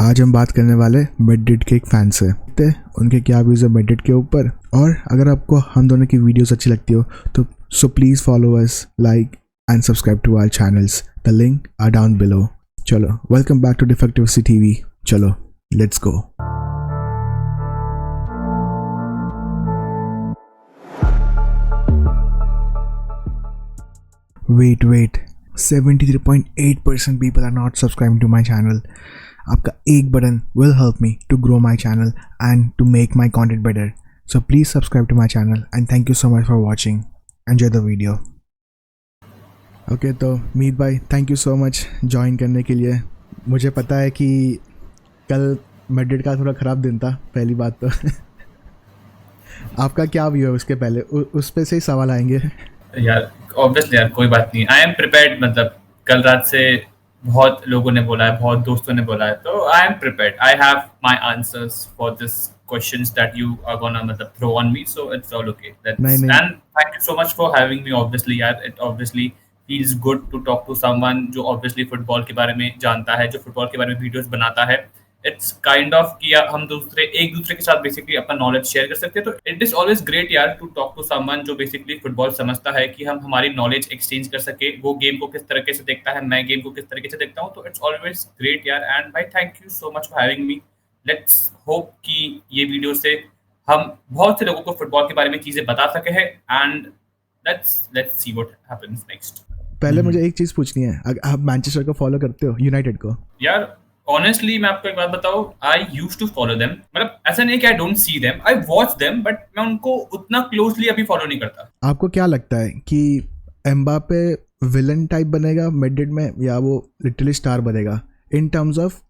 आज हम बात करने वाले मैड्रिड के एक फैन से, उनके क्या व्यूज़ है मैड्रिड के ऊपर। और अगर आपको हम दोनों की वीडियोस अच्छी लगती हो तो so please follow us, like and subscribe to our channels. The link are down below. चलो, welcome back to defective TV. चलो, let's go. Wait, 73.8% people are not subscribing to my channel. आपका एक button will help me to grow my channel and to make my content better. So please subscribe to my channel and thank you so much for watching. Enjoy the video. Okay, तो मीत भाई, thank you so much join करने के लिए। मुझे पता है कि कल मैड्रिड का थोड़ा ख़राब दिन था, पहली बात तो आपका क्या व्यू है उसके पहले, उस पे से ही सवाल आएंगे। यार ऑब्वियसली यार कोई बात नहीं, आई एम प्रिपेयर्ड। मतलब कल रात से बहुत लोगों ने बोला है, बहुत दोस्तों ने बोला है, तो I am prepared. I have my answers for this questions that you are gonna मतलब throw on me, so it's all okay. That's and thank you so much for having me. Obviously यार, it obviously feels good to talk to someone जो ऑब्वियसली football के बारे में जानता है, जो फुटबॉल के बारे में वीडियोस बनाता है। इट्स काइंड ऑफ कि हम एक दूसरे के साथ बेसिकली अपना नॉलेज शेयर कर सकते हैं। तो इट इज ऑलवेज ग्रेट यार टू टॉक टू समवन जो बेसिकली फुटबॉल समझता है, कि हम हमारी नॉलेज एक्सचेंज कर सके। वो गेम को किस तरीके से देखता है, मैं गेम को किस तरीके से देखता हूँ। तो इट्स ऑलवेज ग्रेट यार। एंड भाई thank you so much for having me. Let's hope कि ये वीडियो से हम बहुत से लोगों को फुटबॉल के बारे में चीजें बता सके हैं। And let's see what happens next. पहले मुझे एक चीज पूछनी है, आप मैनचेस्टर को फॉलो करते हो, यूनाइटेड को? यार ऑनेस्टली मैं आपको एक बात बताऊं, I used to follow them. मतलब ऐसा नहीं कि I don't see them, I watch them, but मैं उनको उतना क्लोजली अभी फॉलो नहीं करता। आपको क्या लगता है कि एम्बापे विलन टाइप बनेगा मैड्रिड में, या वो लिटरली स्टार बनेगा इन टर्म्स ऑफ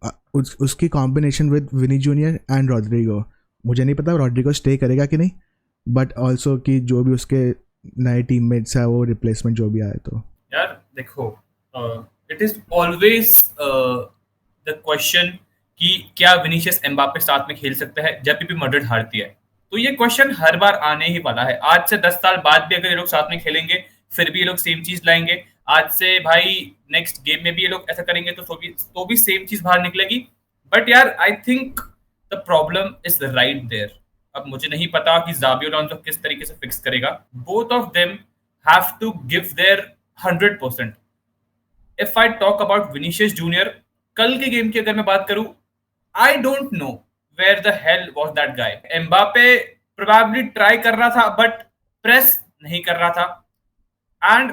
उसकी combination with Vini Junior and Rodrygo? मुझे नहीं पता रॉड्रिगो स्टे करेगा कि नहीं, बट ऑल्सो कि जो भी उसके नए टीममेट्स है वो रिप्लेसमेंट जो भी आए। तो यार देखो, it is always the question कि क्या विनीशियस एम्बापे साथ में खेल सकता है जब भी मैड्रिड हारती है। तो ये क्वेश्चन हर बार आने ही वाला है। आज से 10 साल बाद भी अगर ये लोग साथ में खेलेंगे फिर भी ये लोग सेम चीज लाएंगे। आज से भाई नेक्स्ट गेम में भी ये लोग ऐसा करेंगे तो भी सेम चीज बाहर निकलेगी। बट यार I think the problem is right there. अब मुझे नहीं पता कि ज़ाबी अलोंसो किस तरीके से फिक्स करेगा। Both of them have to give their 100%। If I talk about Vinicius Junior, कल के गेम की अगर मैं बात करूं, I don't know where the hell was that guy. Mbappe probably try कर रहा था बट प्रेस नहीं कर रहा था। एंड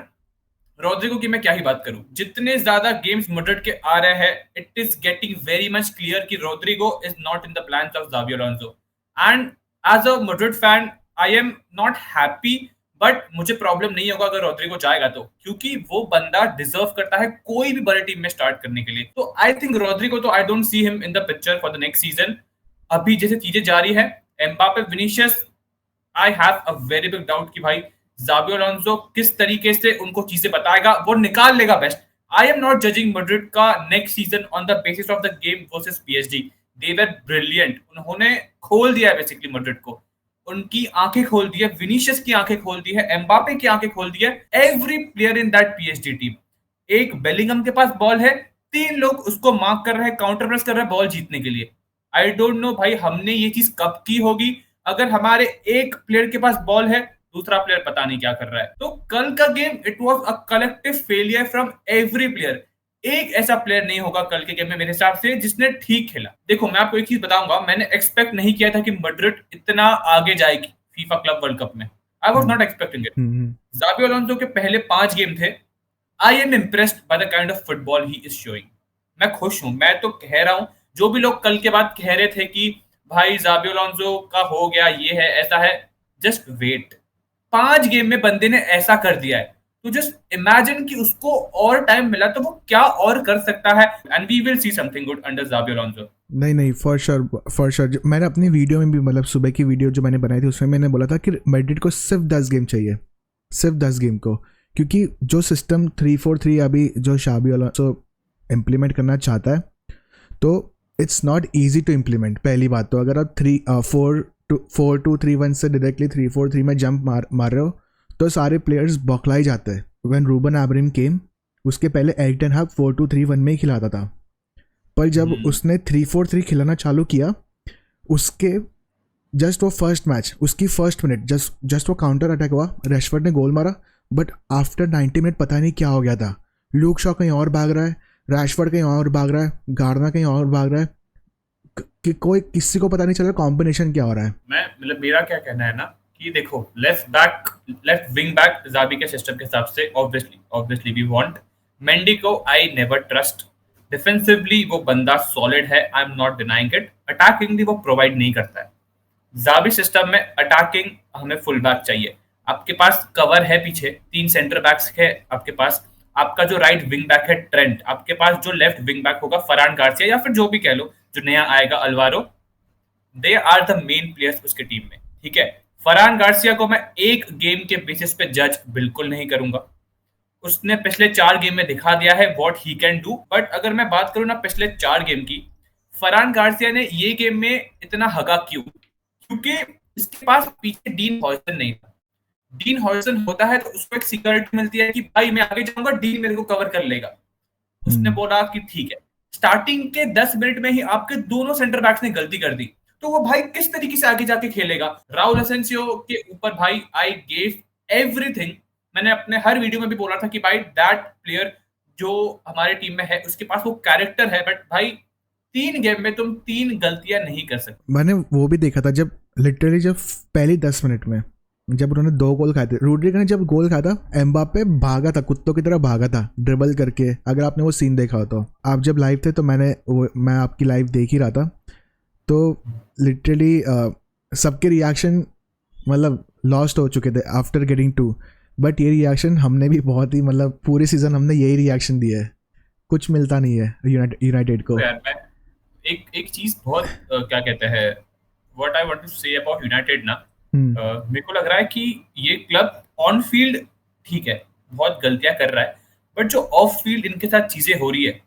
रॉड्रिगो की मैं क्या ही बात करूं, जितने ज्यादा गेम्स मैड्रिड के आ रहे हैं, it is getting very much clear कि Rodrigo is not in the plans of Xabi Alonso. And as a Madrid fan I am not happy, but मुझे प्रॉब्लम नहीं होगा अगर रॉड्रिगो जाएगा तो, क्योंकि वो बंदा डिजर्व करता है कोई भी बड़ी टीम में स्टार्ट करने के लिए। तो आई थिंक रॉड्रिगो, तो आई don't see him in the picture for the next season. अभी जैसे चीजें जारी है, Mbappe Vinicius, I have a very big doubt कि भाई ज़ाबी अलोंसो किस तरीके से उनको चीजें बताएगा, वो निकाल लेगा best. I am not judging Madrid का next season on the basis of the game versus PSG. They were brilliant. उन्होंने खोल दिया है बेसिकली मैड्रिड को, उनकी आंखें खोल दी है, विनीशियस की आंखें खोल दी है, एम्बापे की आंखें खोल दी है, every player in that PSG team. एक बेलिंगम के पास बॉल है, 3 लोग उसको मार्क कर रहे हैं, काउंटर प्रेस कर रहे हैं बॉल जीतने के लिए। आई डोंट नो भाई हमने ये चीज कब की होगी। अगर हमारे एक प्लेयर के पास बॉल है, दूसरा प्लेयर पता नहीं क्या कर रहा है। तो कल का game it was a collective failure from every player. एक ऐसा प्लेयर नहीं होगा कल के गेम में मेरे हिसाब से जिसने ठीक खेला। देखो मैं आपको एक चीज बताऊंगा, मैंने एक्सपेक्ट नहीं किया था कि मैड्रिड इतना आगे जाएगी फीफा क्लब वर्ल्ड कप में। I was not expecting it. Xabi Alonso के पहले 5 गेम थे। I am impressed by the kind of football he is showing. मैं खुश हूं। मैं तो कह रहा हूं, जो भी लोग कल के बाद कह रहे थे कि भाई ज़ाबी अलोंसो का हो गया, ये है ऐसा है, जस्ट वेट। 5 गेम में बंदे ने ऐसा कर दिया है, तो जस्ट इमेजिन कि उसको और टाइम मिला तो वो क्या और कर सकता है। And we will see something good under Xabi Alonso. नहीं, फॉर श्योर। मैंने अपनी वीडियो में भी, मतलब सुबह की वीडियो जो मैंने बनाई थी उसमें मैंने बोला था कि मैड्रिड को सिर्फ 10 गेम चाहिए, सिर्फ 10 गेम को, क्योंकि जो सिस्टम 3-4-3 अभी जो ज़ाबी अलोंसो इम्प्लीमेंट करना चाहता है, तो it's not easy to implement. पहली बात तो अगर आप 4-2-3-1 से डायरेक्टली 3-4-3 में जंप मार रहे हो तो सारे प्लेयर्स बौखलाई जाते हैं। व्हेन रूबन अमोरिम केम, उसके पहले एरिक टेन हाग 4-2-3-1 में ही खिलाता था, पर जब उसने 3-4-3 खिलाना चालू किया, उसके जस्ट वो फर्स्ट मैच, उसकी फर्स्ट मिनट जस्ट वो काउंटर अटैक हुआ, रैशफोर्ड ने गोल मारा, बट आफ्टर 90 मिनट पता नहीं क्या हो गया था, लूक शॉ कहीं और भाग रहा है, रैशफोर्ड कहीं और भाग रहा है, गार्डना कहीं और भाग रहा है, कि कोई किसी को पता नहीं चल रहा कॉम्बिनेशन क्या हो रहा है। मैं मतलब मेरा क्या कहना है ना कि देखो, लेफ्ट विंग बैक जाबी के सिस्टम के हिसाब से ऑब्वियसली वी वांट मेंडी को। आई नेवर ट्रस्ट डिफेंसिवली, वो बंदा सॉलिड है, I am not denying it. Attackingly वो प्रोवाइड नहीं करता है। जाबी सिस्टम में अटैकिंग हमें फुल बैक चाहिए। आपके पास कवर है, पीछे 3 सेंटर बैक्स है आपके पास। आपका जो राइट विंग बैक है ट्रेंट, आपके पास जो लेफ्ट विंग बैक होगा फरहान गार्सिया, या फिर जो भी कह लो जो नया आएगा Alvaro. They are the main players उसके टीम में, ठीक है। फरहान गार्सिया को मैं एक गेम के बेसिस पे जज बिल्कुल नहीं करूंगा। उसने पिछले 4 गेम में दिखा दिया है what he can do. But अगर मैं बात करूं ना पिछले 4 गेम की, फरहान गार्सिया ने ये गेम में इतना हगा क्यों? क्योंकि इसके पास पीछे डीन हॉयसन नहीं था। डीन हॉयसन होता है तो उसको एक सिक्योरिटी मिलती है कि भाई मैं आगे जाऊंगा, डीन मेरे को कवर कर लेगा। उसने बोला कि ठीक है। स्टार्टिंग के 10 मिनट में ही आपके दोनों सेंटर बैक्स ने गलती कर दी, तो वो भाई किस तरीके से आगे जाके खेलेगा? राउल एसेंसियो के ऊपर भाई आई गेव एवरीथिंग। मैंने अपने हर वीडियो में भी बोला था कि भाई दैट प्लेयर जो हमारे टीम में है उसके पास वो कैरेक्टर है, बट भाई 3 गेम में तुम 3 गलतियां नहीं कर सकते। मैंने वो भी देखा था जब लिटरली जब पहली 10 मिनट में जब उन्होंने 2 गोल खाए थे, रूड्रिगर ने जब गोल खाया था, एम्बापे भागा था, कुत्तों की तरह भागा था ड्रिबल करके। अगर आपने वो सीन देखा हो तो, आप जब लाइव थे तो मैं आपकी लाइव देख ही रहा था, तो लिटरली सबके रिएक्शन मतलब लॉस्ट हो चुके थे आफ्टर गेटिंग 2। बट ये रिएक्शन हमने भी बहुत ही मतलब पूरे सीजन हमने यही रिएक्शन दिया है, कुछ मिलता नहीं है यूनाइटेड को। यार मैं एक चीज बहुत क्या कहते हैं, what I want to say about United ना, मेरे को लग रहा है कि ये क्लब ऑन फील्ड ठीक है बहुत गलतियां कर रहा है, बट जो ऑफ फील्ड इनके साथ चीजें हो रही है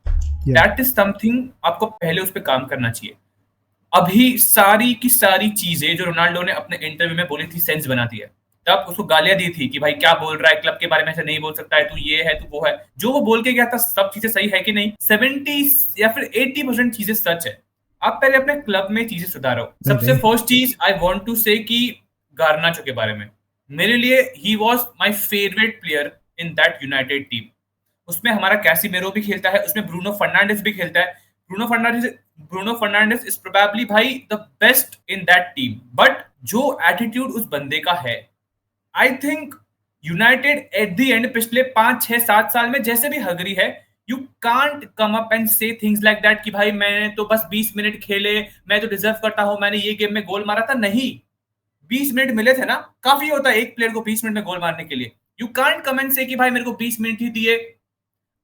दैट इज समथिंग आपको पहले उस पर काम करना चाहिए। अभी सारी की सारी चीजें जो रोनाल्डो ने अपने इंटरव्यू में बोली थी सेंस बनाती है। तब उसको गालियां दी थी कि भाई क्या बोल रहा है, क्लब के बारे में ऐसे नहीं बोल सकता है, तू ये है तू वो है। जो वो बोल के गया था सब चीजें सही है कि नहीं? 70 या फिर 80% चीजें सच है। आप पहले अपने क्लब में चीजें सुधारो। सबसे फर्स्ट चीज आई वांट टू से कि गार्नाचो के बारे में, मेरे लिए he was my favourite player in that United team. उसमें हमारा कैसिमेरो भी खेलता है, उसमें ब्रूनो फर्नांडिस भी खेलता है। ब्रूनो फर्नांडिस इज प्रोबेबली भाई the best in that team. But जो एटीट्यूड उस बंदे का है, I think United at the end पिछले 5 6 7 साल में जैसे भी हगरी है, you can't come up and से थिंग्स लाइक दैट कि भाई मैंने तो बस 20 मिनट खेले, मैं तो डिजर्व करता हूं, मैंने ये गेम में गोल मारा था। नहीं, 20 मिनट मिले थे ना, काफी होता है एक प्लेयर को 20 मिनट में गोल मारने के लिए। यू कांट कमेंट से कि भाई मेरे को 20 मिनट ही दिए,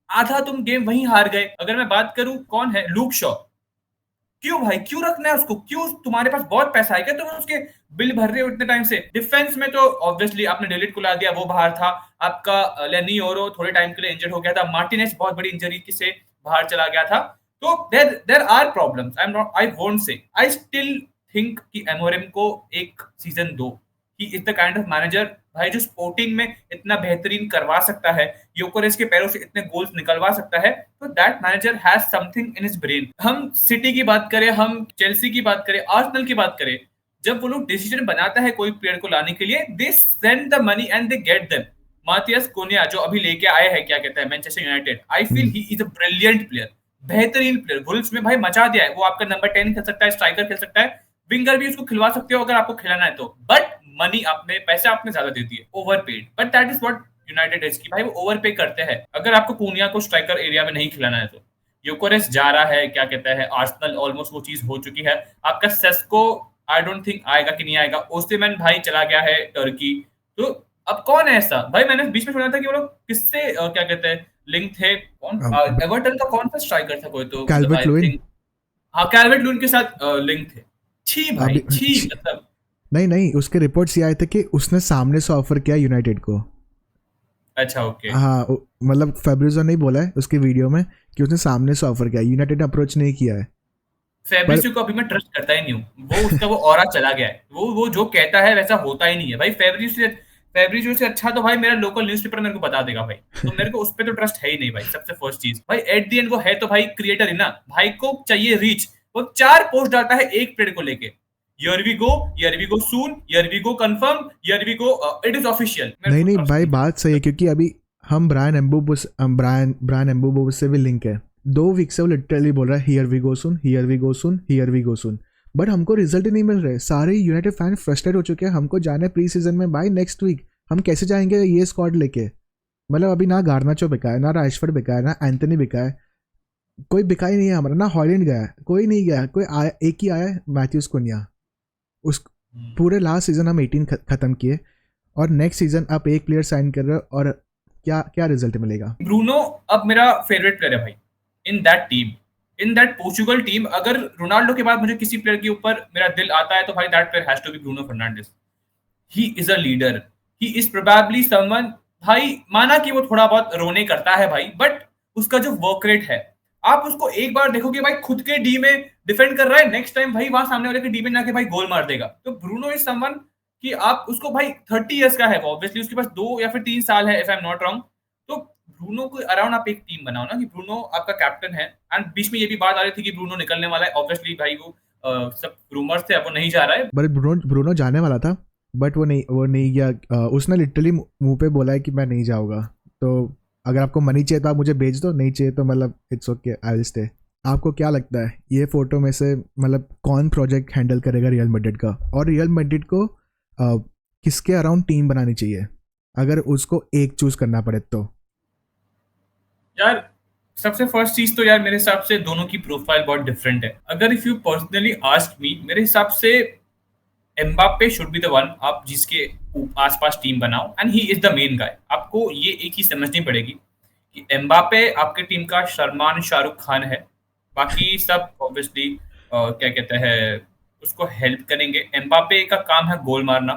आधा तुम गेम वहीं हार गए। अगर मैं बात करूं कौन है, लूक शॉ, क्यों भाई क्यों रखना है उसको? क्यों? तुम्हारे पास बहुत पैसा है क्या तुम उसके बिल भर रहे हो इतने टाइम से? डिफेंस में तो ऑब्वियसली आपने डिलीट को ला दिया, वो बाहर था। आपका लेनी ओरो थोड़े टाइम के लिए इंजर्ड हो गया था, मार्टिनेज बहुत बड़ी इंजरी से बाहर चला गया था। तो there are problems, I won't say, I still think कि एमोरिम को एक सीजन दो। He is the kind of manager भाई जो स्पोर्टिंग में इतना बेहतरीन करवा सकता है, योकोरेस के पैरों से इतने गोल्स निकलवा सकता है, तो that manager has something in his brain. हम सिटी की बात करें, हम चेल्सी की बात करें, आर्सेनल की बात करें, जब वो लोग डिसीजन बनाता है कोई प्लेयर को लाने के लिए, they send the money and they get them. Matheus Cunha जो अभी लेके आए हैं, क्या कहता है, Manchester United, I feel he is a brilliant player, बेहतरीन प्लेयर। वुल्व्स में भाई मचा दिया है, वो आपका नंबर 10 खेल सकता है, स्ट्राइकर खेल सकता है, विंगर भी उसको खिलवा सकते हो अगर आपको खिलाना है तो। बट मनी आपने, पैसे आपने ज्यादा दे दिए, overpaid. But that is what United is, कि भाई वो ओवरपे करते हैं। अगर आपको कुनिया को स्ट्राइकर एरिया में नहीं खिलाना है तो यूकोरेस जा रहा है, क्या कहता है, आर्सेनल ऑलमोस्ट वो चीज हो चुकी है। आपका सेस्को आई डोंट थिंक आएगा कि नहीं आएगा। ओसिमन भाई चला गया है टर्की। तो अब कौन है ऐसा? भाई मैंने बीच में सुना था कि वो लोग किससे क्या कहते हैं लिंक थे, कौन एवर्टन का कौन सा स्ट्राइकर था कोई, तो कैल्वर्ट लुइन। हाँ कैल्वर्ट लुइन के साथ लिंक थे। छी भाई छी, मतलब नहीं उसके रिपोर्ट्स ये आए थे कि उसने सामने से ऑफर किया यूनाइटेड को। अच्छा ओके। हाँ मतलब फेब्रिजो ने बोला है उसके वीडियो में कि उसने सामने से ऑफर किया, यूनाइटेड ने अप्रोच नहीं किया है। फेब्रिजो को अभी मैं ट्रस्ट करता ही नहीं हूँ, वो उसका वो ऑरा चला गया है, वो जो कहता है वैसा होता ही नहीं है भाई। फेब्रिजियो से अच्छा तो भाई मेरा लोकल न्यूज़पेपर मेरे को बता देगा भाई। तो मेरे को उस पे तो ट्रस्ट है ही नहीं भाई, सबसे फर्स्ट चीज़। भाई एट द एंड वो है तो भाई क्रिएटर ही ना, भाई को चाहिए रीच। वो 4 पोस्ट डालता है एक पेड़ को लेके। Here we go soon, here we go confirm, here we go it is official. मेरे नहीं को नहीं ट्रस्ट भाई, नहीं बात सही है, क्योंकि अभी हम ब्रायन एम्बूबो से भी लिंक है। 2 वीक से वो लिटरली बोल रहा है here we go soon, here we go soon, here we go soon, but हमको रिजल्ट ही नहीं मिल रहे। सारे यूनाइटेड फैन फ्रस्ट्रेट हो चुके हैं। हमको जाना है प्री सीजन में भाई, नेक्स्ट वीक हम कैसे जाएंगे ये स्क्वाड लेके? मतलब अभी ना गार्नाचो बिका है, ना राशफोर्ड बिका है, ना एंथनी बिका है, कोई बिका ही नहीं है हमारा, ना हॉलैंड गया है, कोई नहीं गया, कोई आया, एक ही आया है, मैथ्यूज कुनिया। उस हम्म। पूरे लास्ट सीजन हम 18 खत्म किए, और नेक्स्ट सीजन आप एक प्लेयर साइन कर रहे हो, और क्या क्या रिजल्ट मिलेगा? ब्रूनो अब मेरा फेवरेट प्लेयर है भाई in that team, in that Portugal team. अगर रोनाल्डो के बाद मुझे किसी प्लेयर के ऊपर मेरा दिल आता है तो भाई that player has to be Bruno Fernandes. He is a leader, he is probably someone. भाई माना कि वो थोड़ा बहुत रोने करता है भाई, बट उसका जो वर्क रेट है, आप उसको एक बार देखोगे भाई खुद के डी में डिफेंड कर रहा है, नेक्स्ट टाइम भाई वहां सामने वाले के डी में जाके भाई गोल मार देगा। तो ब्रूनो इज समवन कि आप उसको भाई 30 इयर्स का है वो, ऑब्वियसली उसके पास 2 या फिर 3 साल है if I am not wrong. तो ब्रूनो को अराउंड आप एक टीम बनाओ ना, कि ब्रूनो आपका कैप्टन है। एंड बीच में ये भी बात आ रही थी कि ब्रूनो निकलने वाला है, ऑब्वियसली भाई वो सब रूमर्स थे, अब वो नहीं जा रहा है। बट ब्रूनो जाने वाला था, बट वो नहीं गया। उसने लिटरली मुंह पे बोला है कि मैं नहीं जाऊंगा। तो अगर आपको मनी चाहिए तो आप मुझे भेज दो, नहीं चाहिए तो मतलब it's okay, I will stay. आपको क्या लगता है ये फोटो में से मतलब कौन प्रोजेक्ट हैंडल करेगा रियल मैड्रिड का, और रियल मैड्रिड को किसके अराउंड टीम बनानी चाहिए अगर उसको एक चूज करना पड़े तो? यार सबसे फर्स्ट चीज तो यार मेरे हिसाब से दोनों की प्रोफाइल बहुत डिफरेंट है। अगर if you personally ask me, मेरे हिसाब से Mbappe should be the one आप जिसके आसपास टीम बनाओ, and he is the main guy. आपको ये एक ही समझनी पड़ेगी कि एम्बाप्पे आपके टीम का सलमान शाहरुख खान है, बाकी सब ऑब्वियसली क्या कहते हैं उसको हेल्प करेंगे। एम्बाप्पे का काम है गोल मारना,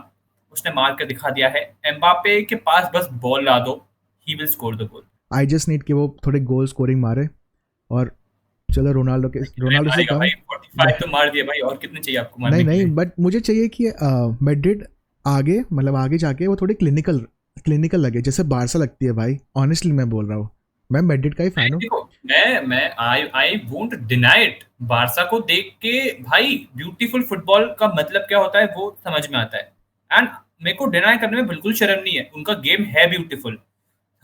उसने मार के दिखा दिया है। एम्बाप्पे के पास बस बॉल ला दो, he will score the goal. I just need कि वो थोड़े गोल स्कोरिंग मारे, और चलो कितने रोनाल्डो से मारेगा कम। भाई, 45 तो मार दिए भाई, और कितने चाहिए आपको नहीं मारने के नहीं, लिए? बट मुझे चाहिए कि मैड्रिड आगे, मतलब आगे जाके वो थोड़ी क्लिनिकल क्लिनिकल लगे, जैसे बारसा लगती है भाई। ऑनेस्टली मैं बोल रहा हूँ, मैं मैड्रिड का ही फैन हूँ। देखो, मैं I I won't deny it. Barca को देख के भाई ब्यूटीफुल फुटबॉल का मतलब क्या होता है वो समझ में आता है। एंड मेरे को डिनाई करने में बिल्कुल शर्म नहीं है, उनका गेम है ब्यूटीफुल।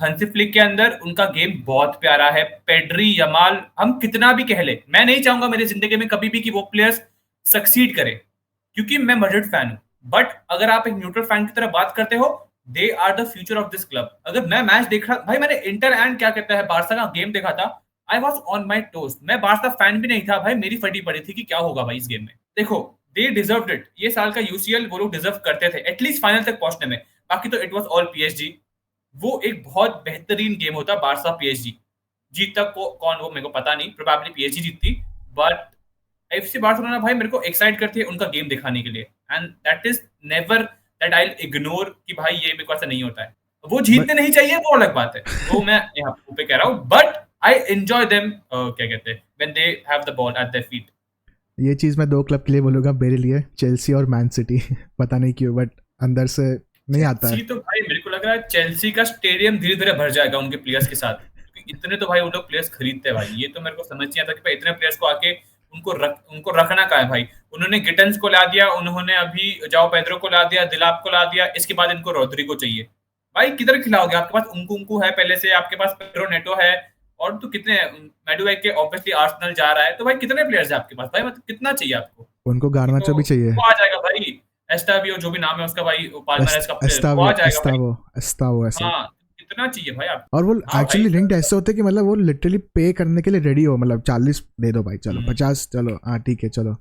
हंसी फ्लिक के अंदर उनका गेम बहुत प्यारा है। पेड्री, यमाल, हम कितना भी कह ले, मैं नहीं चाहूंगा मेरी जिंदगी में कभी भी कि वो प्लेयर्स सक्सीड करे, क्योंकि मैं मैड्रिड फैन हूं। बट अगर आप एक न्यूट्रल फैन की तरह बात करते हो, they are the future of this club. अगर मैं मैच देख रहा भाई, मैंने इंटर एंड क्या कहता है बारसा का गेम देखा था, I was on my toast. मैं बारसा फैन भी नहीं था भाई, मेरी फटी पड़ी थी कि क्या होगा भाई इस गेम में। देखो, दे डिजर्व इट, ये साल का यूसीएल वो लोग डिजर्व करते थे एटलीस्ट फाइनल तक पहुंचने में। बाकी तो इट वॉज ऑल पीएसजी। वो एक बहुत बेहतरीन गेम होता बारसा पीएसजी। जीतता को कौन वो मेरे को पता नहीं, प्रोबेबली पीएसजी जीतती। बट एफसी बार्सिलोना भाई मेरे को एक्साइट करती है उनका गेम दिखाने के लिए, and that is never that I ignore कि भाई ये मेरे को ऐसा नहीं होता है। वो बट जीतने नहीं चाहिए वो अलग बात है, वो मैं यहाँ पे कह रहा हूँ, बट आई एंजॉय देम क्या कहते हैं when they have the ball eight their feet. ये चीज़ मैं 2 क्लब के लिए बोलूँगा मेरे लिए, चेल्सी और मैन सिटी। पता नहीं क्यों, बट अंदर से नहीं आता है। चेल्सी तो भाई मेरे को लग रहा है चेल्सी का स्टेडियम धीरे धीरे भर जाएगा उनके प्लेयर्स के साथ, क्योंकि इतने तो भाई वो लोग प्लेयर्स खरीदते हैं भाई। ये तो मेरे को समझ नहीं आता कि भाई इतने प्लेयर्स को आके उनको रखना कहाँ है भाई। उन्होंने गिटन्स को ला दिया, उन्होंने अभी जाओ पेड्रो को ला दिया, दिलाप को ला दिया, इसके बाद इनको रोद्री को चाहिए। भाई किधर खिलाओगे? आपके पास उनकू है पहले से, आपके पास पेड्रो नेटो है, और तो कितने मेडुएक के ऑब्वियसली आर्सेनल जा रहा है, तो भाई कितने प्लेयर्स है आपके पास भाई, मतलब कितना चाहिए आपको? उनको ये गार्नाचो तो भी चाहिए। वो आ जाएगा भाई, एस्टावियो जो भी नाम है उसका भाई, पाल्मेरास का प्लेयर, वो आ एस्तावो जाएगा भाई। एस्तावो एस्तावो ऐसे। हाँ, कितना चाहिए भाई आपको? और वो हाँ भाई। एक्चुअली लिंक्ड ऐसे होते हैं कि मतलब वो लिटरली पे करने के लिए रेडी हो, मतलब 40 दे दो भाई, चलो हम्म। 50, चलो हाँ ठीक है चलो।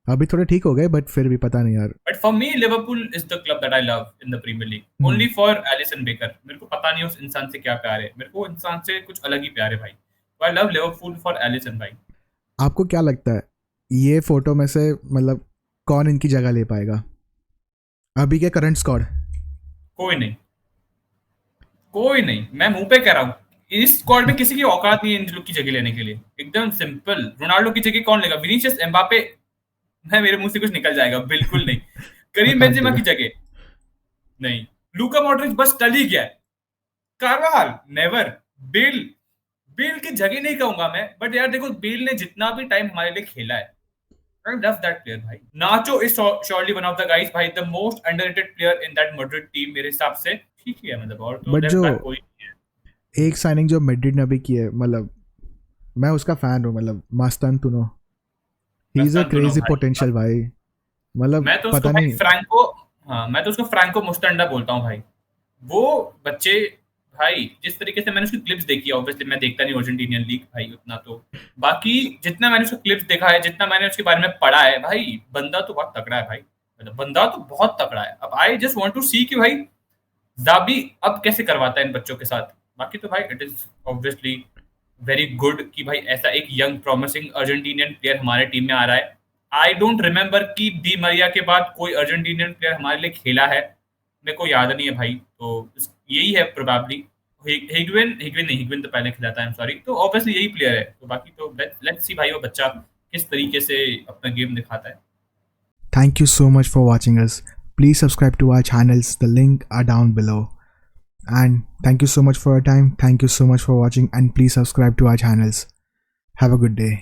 अभी थोड़े ठीक हो गए, बट फिर भी पता नहीं यार। But for me Liverpool is the club that I love in the Premier League, only for Alisson Becker. मेरे को पता नहीं उस इंसान से क्या प्यार है, मेरे को इंसान से कुछ अलग ही प्यार है भाई। I love Liverpool for Alisson भाई। आपको क्या लगता है ये फोटो में से मतलब कौन इनकी जगह ले पाएगा अभी के करंट स्क्वाड? कोई नहीं, कोई नहीं, मैं मुंह पे कह रहा हूँ, इस स्क्वाड में किसी की औकात नहीं है इन लोग की जगह लेने के लिए। एकदम सिंपल, रोनाल्डो की जगह कौन लेगा? विनीसियस, एम्बापे, मैं मेरे मुंह से कुछ निकल जाएगा, बिल्कुल नहीं। करीम पता बेंजेमा चला। की जगह नहीं, लूका मॉड्रिच बस टल ही गया है। कार्वाहाल नेवर। बेल बेल की जगह नहीं कहूंगा मैं, बट यार देखो बेल ने जितना भी टाइम हमारे लिए खेला है, I love that player भाई। नाचो is surely one of the guys भाई, the most underrated player in that Madrid team मेरे हिसाब से। ठीक ही है मतलब, और तो बट लेफ्ट जो बैक कोई नहीं है। एक साइनिंग जो मैड्रिड ने अभी की है, मतलब मैं उसका फैन हूँ, मतलब मास्तान तुनो, ही इज अ मस्तान दोनों क्रेजी भाई। पोटेंशियल भाई, मतलब मैं तो उसको पता भाई नहीं। फ्रैंको, हाँ मैं तो उसको फ्रैंको मुस्टंडा बोलता हूँ भाई। वो बच्चे भाई, जिस तरीके से मैंने उसकी क्लिप्स देखी है, ऑब्वियसली मैं देखता नहीं अर्जेंटीनियन लीग भाई उतना, तो बाकी जितना मैंने उसको क्लिप्स देखा है, जितना मैंने उसके बारे में पढ़ा है भाई, बंदा तो बहुत तगड़ा है भाई, मतलब बंदा तो बहुत तगड़ा है। अब आई जस्ट वांट टू सी कि भाई ज़ाबी अब कैसे करवाता है इन बच्चों के साथ। बाकी तो भाई it is obviously very good कि भाई ऐसा एक यंग प्रॉमिसिंग अर्जेंटीनियन प्लेयर हमारे टीम में आ रहा है। आई डोंट रिमेम्बर कि डी मरिया के बाद कोई अर्जेंटीनियन प्लेयर हमारे लिए खेला है, मेरे को याद नहीं है भाई, तो यही है प्रोबेबली। हिगविन हिगविन नहीं, हिगविन तो पहले खेला था, आई एम सॉरी, तो ऑब्वियसली यही प्लेयर है। तो बाकी तो लेट्स सी भाई वो बच्चा किस तरीके से अपना गेम दिखाता है। Thank you so much for watching us. Please subscribe to our channels, the link are down below. And thank you so much for your time. Thank you so much for watching, and please subscribe to our channels. Have a good day.